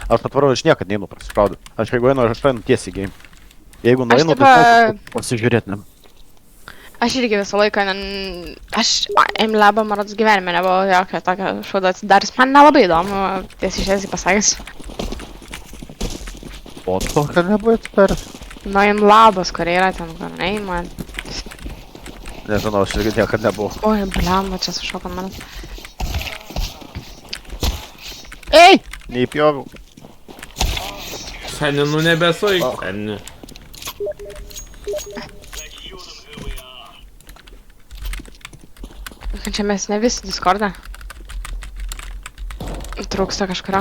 Aš atvarau, aš niekad neinu prasišaudyti. Aš jeigu einu, aš einu tiesiai game. Jeigu nueinu, tipo, tai pasižiūrėtumėm. Aš irgi visą laiką, aš M-labą marods gyvenime nebuvo jokio tokio šūdo atsidaris. Man nelabai įdomu, tiesiai pasakęs. O to, kad nebuvo atsidaris? Nu, M-labas, kur yra ten, kur ne, man. Nežinau, aš irgi niekad nebuvau. Oi, blemba, čia sušoko man. Ei! Neįpjoviau. Seni, nu nebesuik, seni. Čia mes ne visi Discord'e. Trūksta kažkurio.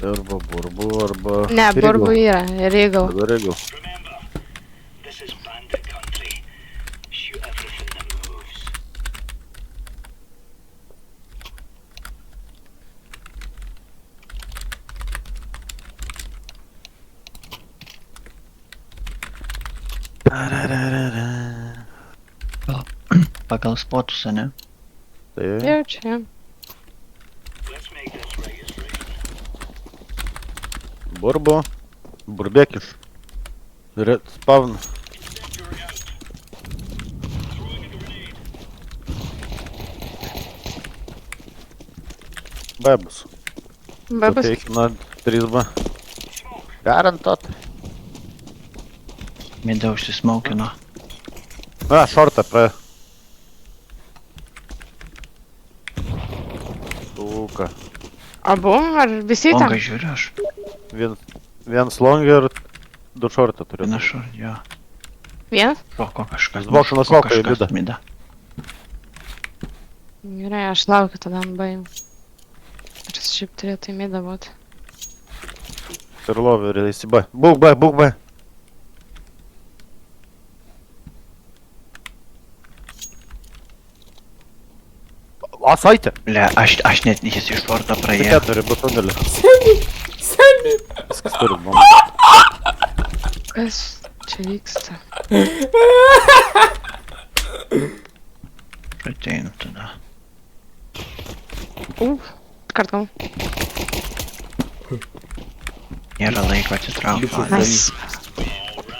Arba burbu, arba... Ne, burbu yra, Regal. Arba Regal. Pagal spotus, ne? Tai... Jau čia. Burbu. Burbėkiš. Spawn. Bebus. Babas. Pateikina 3B. Garantuot. Mida užsismaukino. Na, šortą praėjo. Tūka. Abu, ar visi Longa ten? žiūriu aš. Vienas long ir 2 šortą turiu. Panašu, jo. Vienas? Šoko kažkas. Xbox nušoko į Kažkas vidą. mida. Gerai, aš laukiu tada ant baim. Ar jis šiaip turėtų į midą būti? Ir lovė ir eisi B. Būk B, būk B. O, saitė. Ble, aš net jis iš šorto Tai praėjo. keturi, bet tunelį. Seni. Viskas turi, mama. Kas čia vyksta? Ateinu tada. Kart gal. Nėra laiko atsitraukti. Liukas. Nice.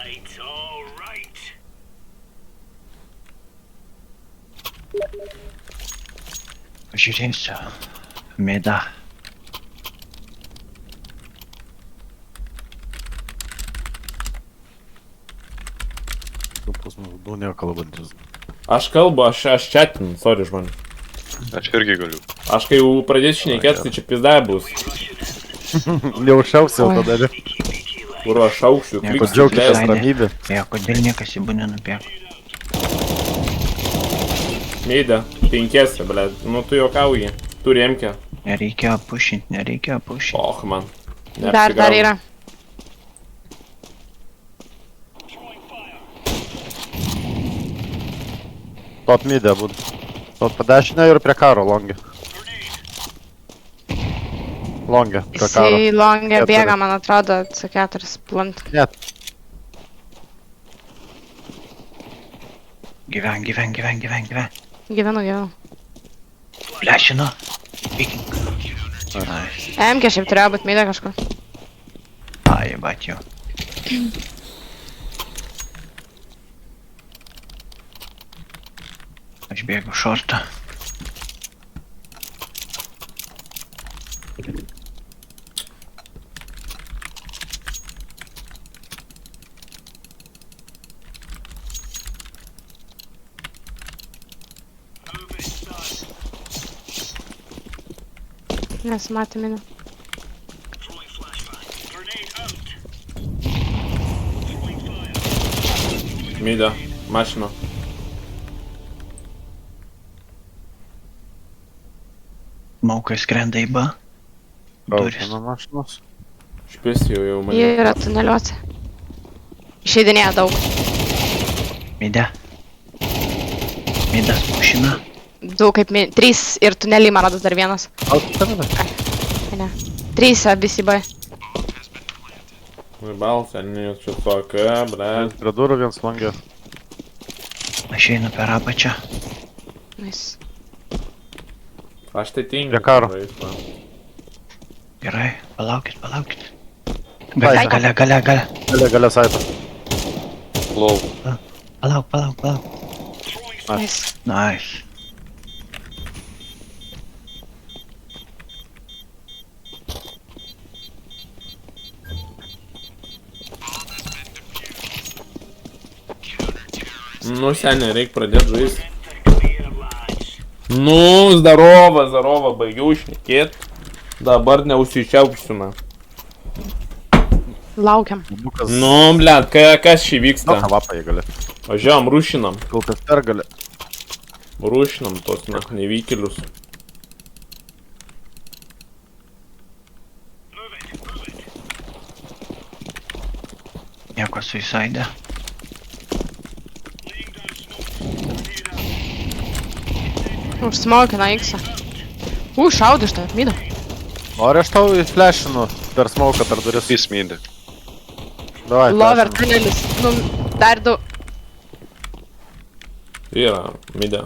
Pažiūrėsiu. Mida. Pas mus du nekalbantis. Aš kalbu, aš chatinu, sorry žmonių. Aš irgi galiu. Aš kai jau pradėsiu šnekėti, tai čia pizdai bus. Neužšiausiau Oi. tada. Kur aš auksiu, Nieko, kliksiu, Džiaukitės Leidai. ramybė. Jo, kodėl niekas į būnę nupėko? Meidė, 5, ble, nu tu juokauji. Turi emkę. Nereikia pušinti, nereikia pušinti. Och, man. Dar yra. Top midė būtų. Top padešinę ir prie karo longė. Longė, prie karo. Jisai longė Keturi. bėga, man atrodo, C4 plant. Net. Gyven. Gyvenu. Flešino. Viking. Ai, MK šiaip turėjo būt midę kažkur. ai, bat jau. Aš bėgu šortą. Nesimatė midę. Meidė, mašina. Maukai skrenda į B. Duris. Nuo mašinos. Špis jau mane. Jie yra tuneliuose. Išeidinėja daug. Mida. Midas pušina. Daug kaip 3 ir tuneliai, man rodos, dar vienas. Ne. 3 visi B. Balsą, ne, čia tokia, ble. Prie durų vienas longė. Aš einu per apačią. Nice. Aš tai tingiu. Prie karo. Gerai, palaukit. Taiko. Gale. Gale saitą. Low. Palauk. Nice. Nice. Nu, seniai, reik pradėti žaisti. Nu, zdarova, baigiau šnekėt. Dabar neusičiaupsiu, na. Laukiam. Bukas. Nu, blėt, kas šį vyksta? Na, vapą jie gali. Važiavam, rušinam. Kol kas pergali. Rušinam tos, na, nevykėlius. Nieko suicidė. Užsmaukina X-ą. Šaudai iš tavęs, myda. Nori aš tau įflešinu per smauką per duris. Jis mydė. Davai, Lover flashinu. tunelis. Nu, dar du. Yra, midė.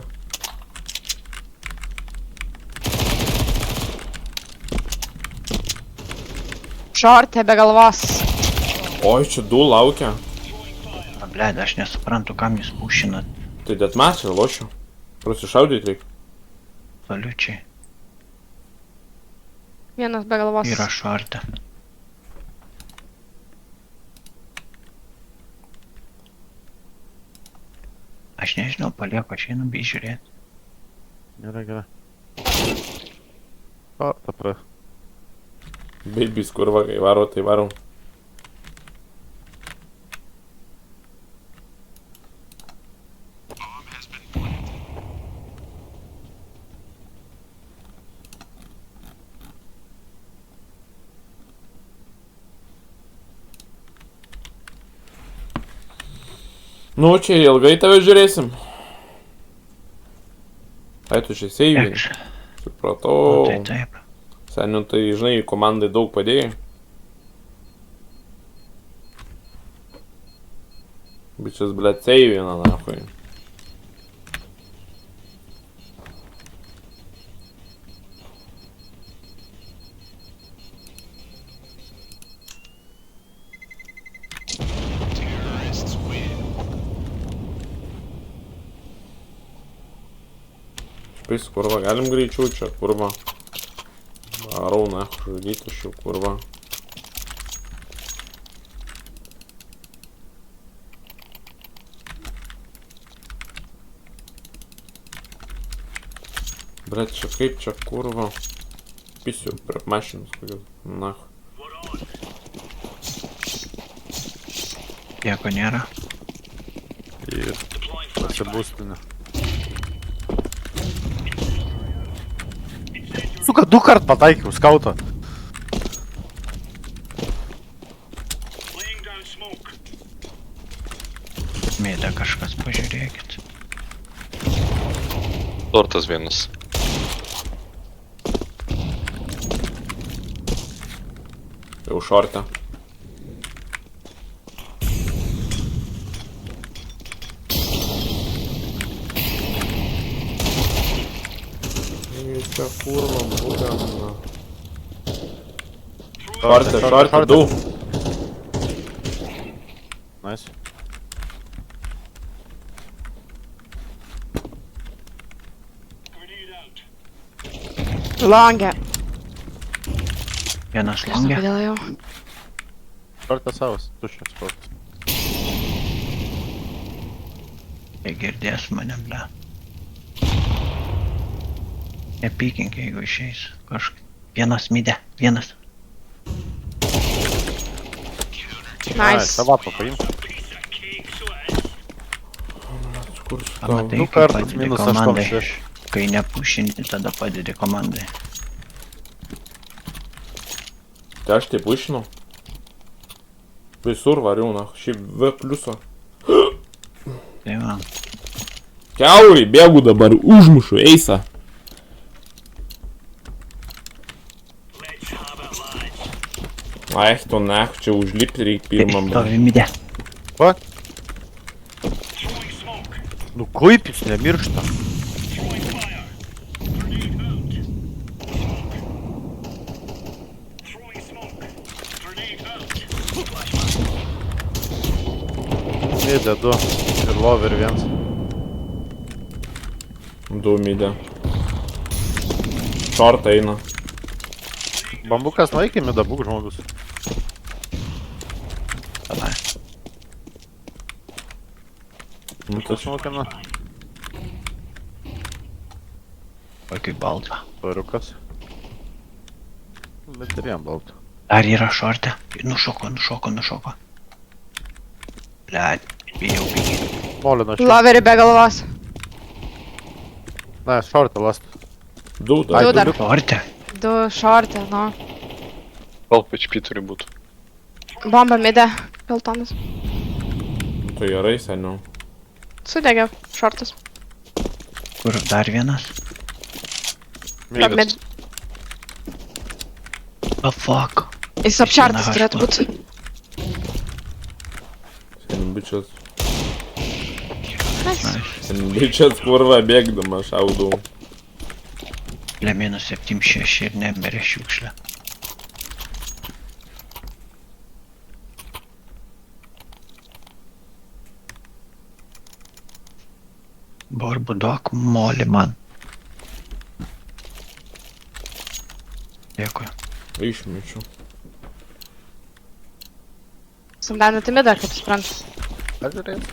Šortė be galvos. Oi, čia du laukia. Bled, aš nesuprantu, kam jūs pušinat. Tai deathmatch ir lošiu. Prasišaudyti reikia. Absoliučiai. Vienas be galvos. Yra šortė. Aš nežinau, palieku, aš einu bei žiūrėti. Gerai. O, tapra. Babies kurva, kai varo, tai varom. Nu, čia ilgai tave žiūrėsim. Ai, tu čia seivini. Supratau. Tai taip. Seniau, tai, žinai, komandai daug padėjai. Bičias, blėt, seivina, nafai. Špais, kurva, galim greičiau čia, kurva. Varau, na, žudyti aš jau, kurva. Bret, čia kaip čia, kurva. Pisiu prie mašinos, kokios, na. Nieko nėra. Ir pasibūstinė. Suka, 2 kart pataikiau skautą. Mėlė kažkas, pažiūrėkit. Tortas vienas. Jau šortė. Čia kurva, būdama. Šortė, du. Nice. Longė. Vienas Kas langė. kodėl jau? Šortas savas, tuščias šortas. Jie girdės mane, ble. Nepykink, jeigu išeis. Vienas midė, vienas. Nice. Savapą paim. Kur Pamatai, Du kaip kartus padedi minus komandai. 86. Kai nepušinti, tada padedi komandai. Tai aš taip pušinau. Visur variu, na, šiaip V pliuso. Tai va. Kiauriai, bėgu dabar, užmušu, eisa. Ai, to ne, čia užlipti reikia pirmam. Stovi midė. Va? Nu kaip jis nemiršta? Mėdė 2 ir lover 1. 2 midė. Short eina. Bambukas nueikė mėdą, būk žmogus. Davai. Nu, Tas tas smokina. Oi, kaip balta. Pariukas. Bet ir jam baltų. Dar yra šorte. Nušoko. Blet, bijau. Molino šį. Loverį be galvos. Na, šortą last. 2 Du dar. dar. Šorte. 2 šortė, nu. Gal HP turi būti. Bomba midė. Peltonas. Nu, tai gerai, seniau. Sudegė šortas. Kur dar vienas? Mėdės. Mid. Oh, fuck. Jis apšartas Viena turėtų būti. Seniau bičias. Nice. Seniau bičias kurva bėgdama šaudau. Ble minus 7-6 ir nemerė šiukšlę. Borbu duok molį man. Dėkui. Išmečiu. Sundanė tai midė, kaip suprantu. Pažiūrės.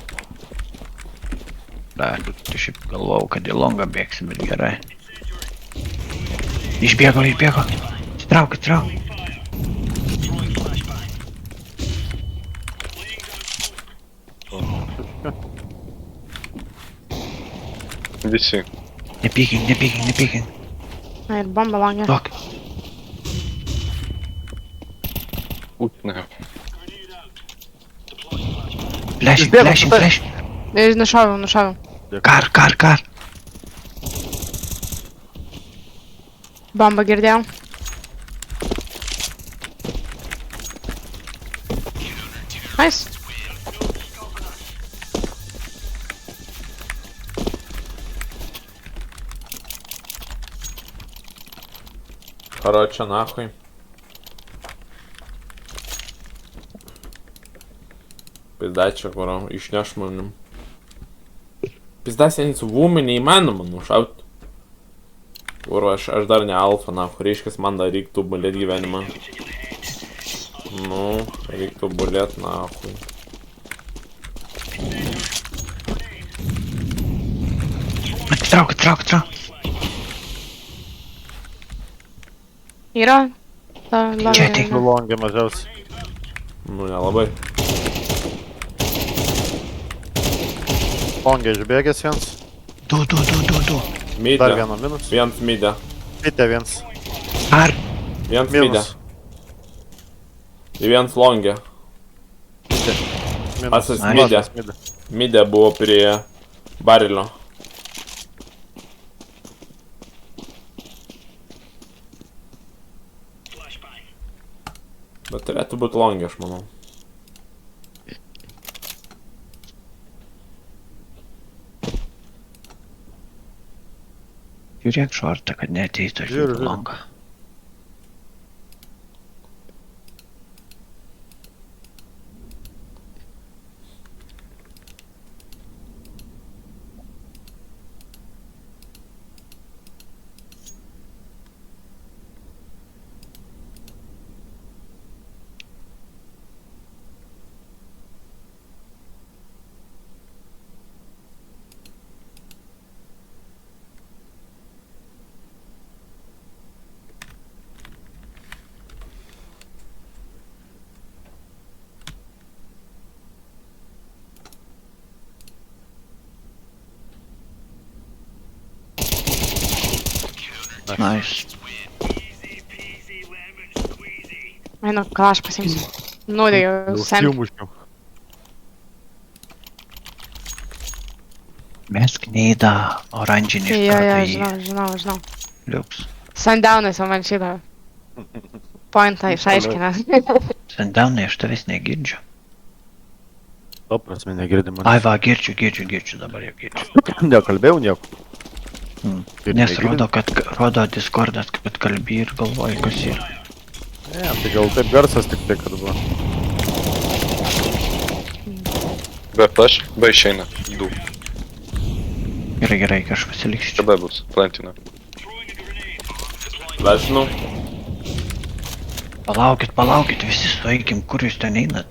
Da, tu šiaip galvojau, kad į longą bėgsi, bet gerai. Išbėgo. Trauk. Visi. Nepykink. Na ir bomba langė. Duok. Utinė. Išbėgo, Flash. Ir nušoviau. Kar. Bomba girdėjau. Nice. Короче, нахуй. Pizda čia, kuro, išneš manim. Pizda senis vūmį neįmanoma nušaut. Kuro, aš dar ne alfa, nahu, reiškis man dar reiktų bulėt gyvenimą. Nu, reiktų bulėt, nahu. Trauk. Yra. Ta Čia tik. Du longė mažiausiai. Nu, nelabai. Longė išbėgęs viens. Du. Dar Midė. vieną minus. Viens midė. Pitė viens. Ar. Viens midė. Minus. Ir viens longė. Minus. Asas Nice. midė. Midė. Midė buvo prie barilio. Bet turėtų būti longė, aš manau. Žiūrėk šortą, kad neateitų Žiūriu. longą. Nice. Einu, kalaš pasiimsiu. Nudegiau Jau sen. filmuškiau. Mesk neįdą oranžinį iš Jo, karto į žinau. liuks. Sundownas jau man šitą pointą išaiškina. Sundownai, aš tavęs negirdžiu. To prasme negirdim Ai man. va, girdžiu, dabar jau girdžiu. Nekalbėjau nieko. Ir Nes negirdim. rodo Discordas, kad kalbi ir galvoji, kas yra. Ne, tai gal taip garsas tik tai, kad buvo. B flash, B išeina. Du. Gerai, gerai, aš pasiliksiu Čia čia. B bus. Plantina. Flashinu. Palaukit, palaukit, visi sueikim, kur jūs ten einat?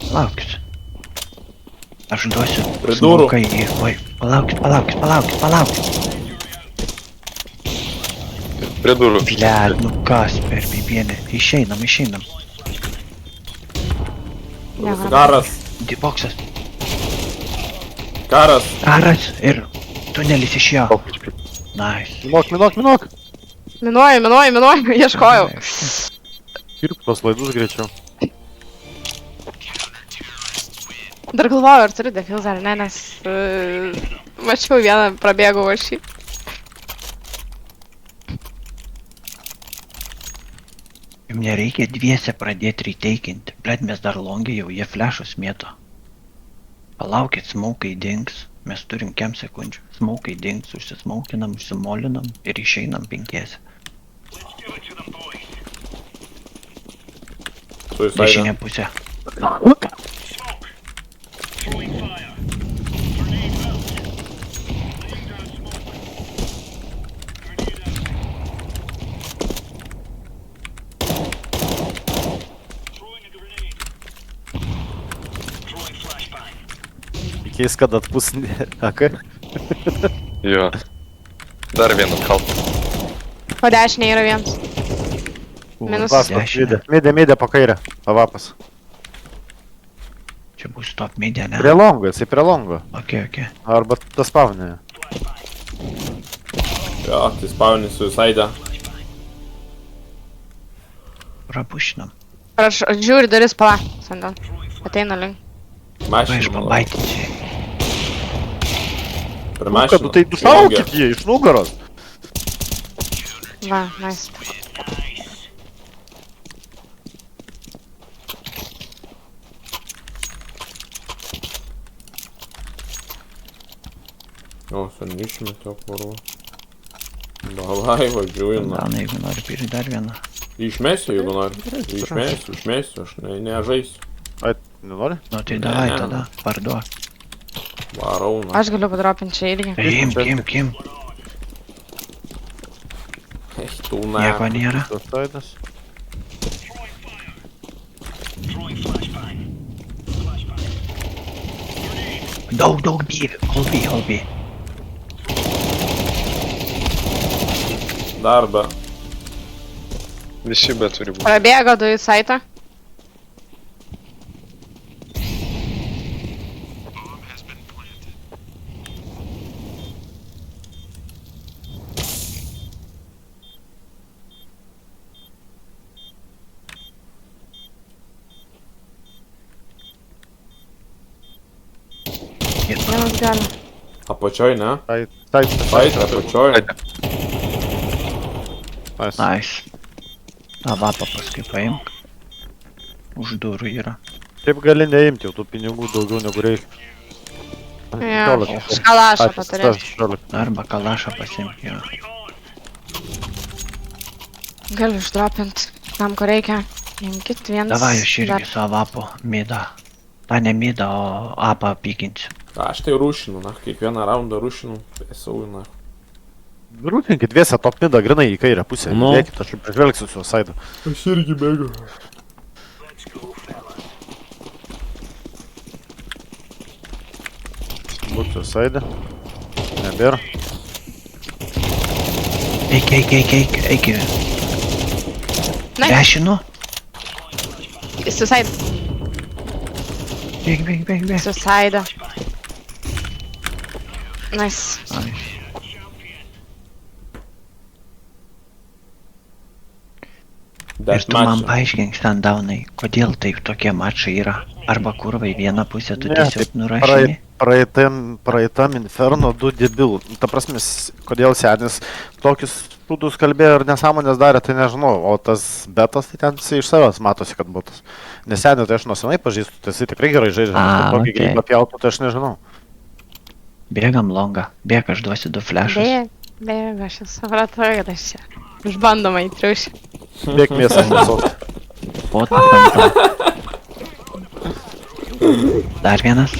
Palaukit. Aš duosiu Pridūrų. smoką į... Oi, palaukit, palaukit, palaukit, palaukit. Prie durų. Blet, nu kas per bibienę. Išeinam, išeinam. Karas. Diboksas. Karas. Aras ir tunelis iš jo. Half HP. Nice. Minok, minok, minok. Minuoju, ieškojau. Kirp tos laidus greičiau. Dar galvoju, ar turiu defilzą ar ne, nes mačiau vieną, prabėgau aš jį. Jums nereikia dviese pradėti reteikinti. Blet, mes dar longi jau, jie flashus mėto. Palaukit, smokai dings. Mes turim kem sekundžių. Smokai dings, užsismaukinam, užsimolinam ir išeinam penkiese. Suicide. Dešinė pusė. Keis, kad atpusinė AK. Jo. Dar vienas half. Po dešinė yra vienas. Minus Vaspas, mėdė po kairę. Avapas. Čia bus top media, ne? Prie longo, jisai prie longo. Ok. Arba tas pavnė. Jo, tai spawni suicide. Prapušinam. Aš žiūriu duris, pala. Sandal. Ateina link. Va, aš Mašinu. pabaitinsiu. Per Nu, kad mašinu. tai dušaukit jį iš nugaros. Va, nice. O, sanišmetė kuru. Davai, važiuoju. Gal, jeigu nori pirkti dar vieną. Išmesiu, jeigu nori. Išmesiu, aš nežaisiu. Ai, nenori? Nu tai Ne, davai ne. tada, parduok. Varau, na. Aš galiu padropinti čia irgi. Kim. Eich, tu na. Nieko nėra. Tas taidas. Daug bėgių. Holby. Darbą. Visi B turi būti. Prabėgo du į saitą. Vienas gali. Apačioj, ne? Tai, Apačioj. nice. Nice. Avapą paskui paimk. Už durų yra. Taip gali neimti jau tų pinigų daugiau negu reikia. Jo, škalašą paturėsiu. 16. Arba kalašą pasimk jo. Galiu išdropinti tam, ko reikia. Imkit vienas. Davai, aš irgi dar. su avapu mida. Ta ne mida, o apą pykinsiu. Aš tai rūšinu, na. Kiekvieną raundą rūšinu. Esu, na. Rūpinkit dviesę top midą grinai į kairę pusę. Nu. Dėkit, aš pažvelgsiu su saidu. Aš irgi bėgu. Būtų saidą. Nebėra. Eik. Nice. Dešinu. Suicide. Bėg. Suicide. Nice. Ai. Ir tu man paaiškink, standaunai, kodėl taip tokie mačai yra. Arba kurva į vieną pusę tu Ne, tiesiog nurašini. Praeitam Inferno du debilų. Ta prasme, kodėl senis tokius šūdus kalbėjo ir nesąmonės darė, tai nežinau. O tas betas, tai ten jisai iš savęs matosi, kad būtas. Nes senį tai aš nuo senai pažįstu, tai jisai tikrai gerai žaidžia. A, Tokį okei. grybą pjautų, tai aš nežinau. Bėgam longą. Bėg, aš duosiu 2 flashus. Bėga, aš jau supratau, kad aš čia išbandomai triušį. Bėk mėsą mūsų. Pot bandom. Dar vienas.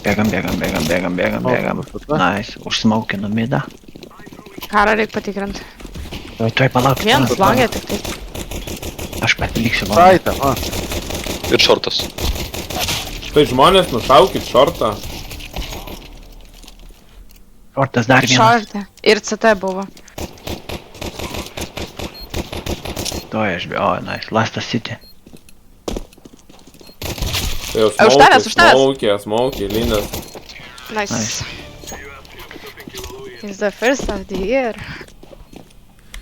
Bėgam. Nice, užsmaukinu midą. Karą reikia patikrinti. Tuoj palauk. Vienas langė tik tai. Aš patliksiu langą. Praeitą, a. Ir šortas. Tai žmonės nušaukit šortą. Šortas dar vienas. Šortė. Ir CT buvo. Tuoj aš bėjau, nice. Lastas City. Tai jau Už tavęs, už tavęs. Smaukė, lindės. Nice. Nice. It's the first of the year.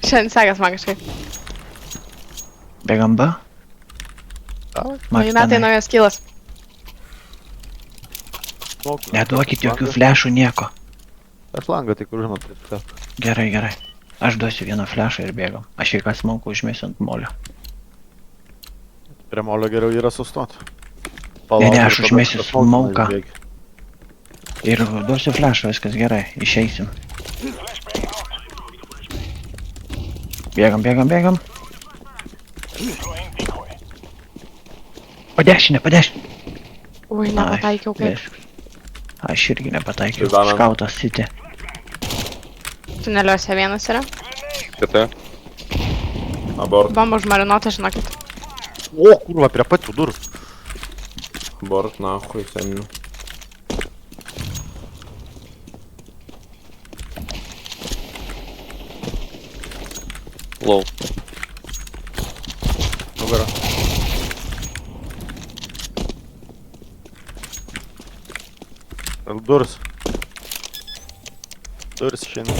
Šiandien sekas man kažkaip. Bėgam B. Nauji metai naujas kilas. Neduokit jokių flešų nieko. Aš langą tik užžinot. Gerai. Aš duosiu vieną flešą ir bėgam. Aš į ką smauką užmėsiu ant molio. Prie molio geriau yra sustoti. Ne, aš užmėsiu smauką. Ir duosiu flešą, viskas gerai. Išeisim. Bėgam. Padešinė. Ui, nepataikiau kaip. Aš irgi nepataikiau. Tai darom. Skautas City. Tuneliuose vienas yra. Kita. Abort. Bomba užmarinuota, žinokit. O, kurva, prie pačių durų. Abort, nahui, seniai. Low. Nugarą. Duris. Duris išeina.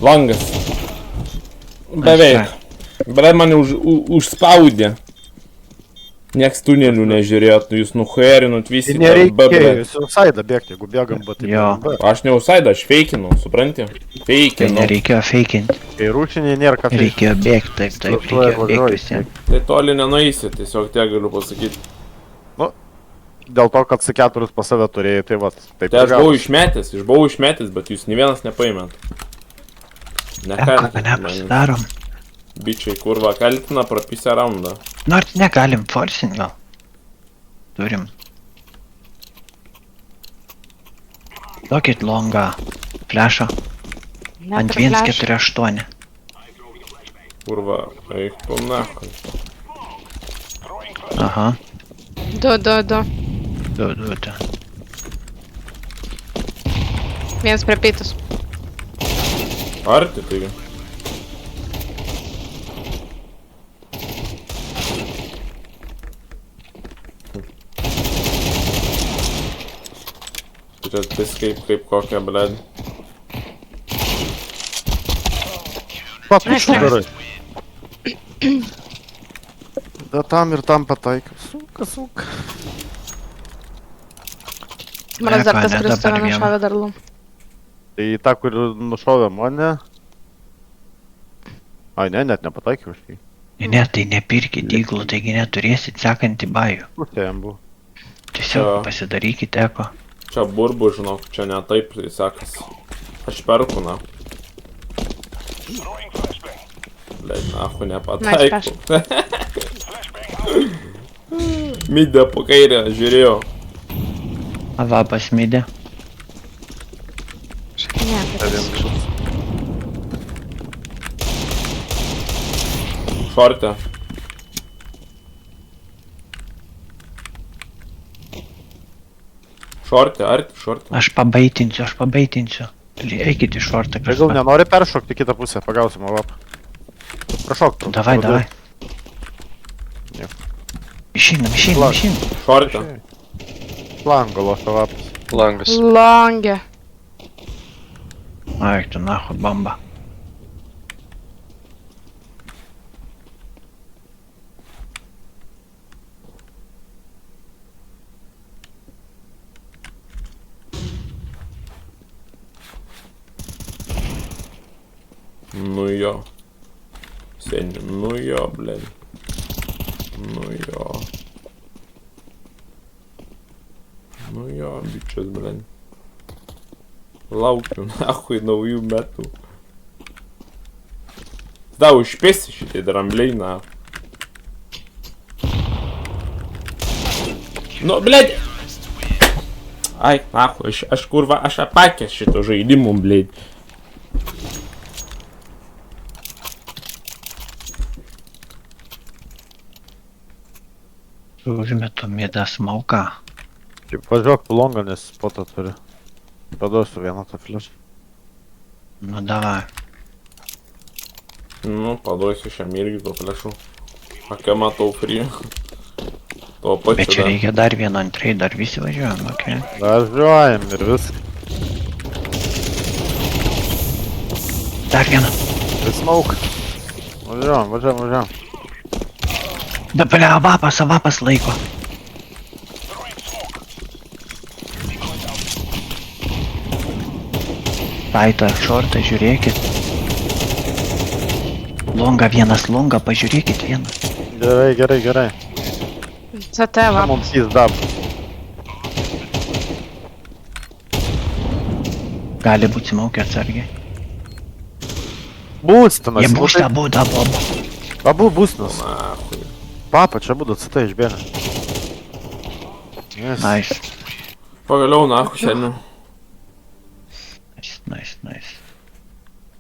Langas. Beveik. Bet mane užspaudė. Nieks tunelių nežiūrėt, jūs nuherinut visi. Nereikėjo, jūs jau saidą bėgti, jeigu bėgam, bet tai Jo. bėgam. Aš neusaidą, aš feikinau, supranti? Tai Feikinau. nereikėjo feikinti. Kai rūšiniai nėra ką feikinti. Reikėjo bėgti, taip, reikėjo bėgti visiems. Tai toli nenueisi, tiesiog tiek galiu pasakyti. Dėl to, kad su keturis pas save turėjai, tai va. Taip Tai aš buvau gavosi. išmetęs, bet jūs nei vienas nepaimėt. Ką nepasidarom. Bičiai, kurva, kaltina prapisę raundą. Nors negalim forsin gal. Turim. Duokit longą flešą. Ant 148. Kurva, eik tu nahui. Aha. Du. Du ten. Vienas prie peitus. Arti taigi. Čia tis kaip kokia, bled. Pat, tu darai. Da tam ir tam pataikiau. Suka. Manas dar tas, ne, kuris dabar tave vieną. nušovė dar lum. Tai į tą, kur nušovė mane. Ai, ne, net nepataikiau aš jį. Ne, tai nepirkit įglų, taigi neturėsit sekantį bajų. Pusė jam buvo. Tiesiog Jo. pasidarykit eko. Čia burbu, žinok, čia ne taip tai sekasi. Aš perku, na. Bled, nahu, nepataikau. Midė po kairę, žiūrėjau. Avapas midė. Ne, Šortė. Šortė, arti, šortė. Aš pabaitinsiu. Eikit iš šortą Tai gal nenori peršokti kitą pusę, pagausim avapą. Prašok. Davai. Jo. Išeinam. Šortė. Lango los avapas. Langas. Langė. Ai, tu nahu, bomba. Nu jo. Seni, nu jo, bled. Nu jo, bičias, bled. Laukiu, nahui, naujų metų. Da, užpėsi šitie drambliai, na. Nu, blėd. Ai, nahui, aš kurva, aš apakęs šito žaidimų, blėd. Užmetu midą smauką. Kaip važiuok plongą, nes spotą turi. Paduosiu vieną tą flash. Nu davai. Nu, paduosiu šiam irgi to flešu. Ake matau free. To Bet pačiu čia dar. reikia dar vieną antrai, dar visi važiuojam, okei. Važiuojam ir viską. Dar vieną. Tai smauk. Važiuojam. Bet palia, vapas laiko. Taita, šortą, žiūrėkit. Longa vienas, longa, pažiūrėkit vieną. Gerai. CT Čia va. mums jis dab. Gali būti smaukė atsargiai. Būstinas. Jie būsta abu. Abu būstinas. Nahui. Papa, čia būtų CT išbėga. Yes. Nice. Pagaliau, nahui, seniau.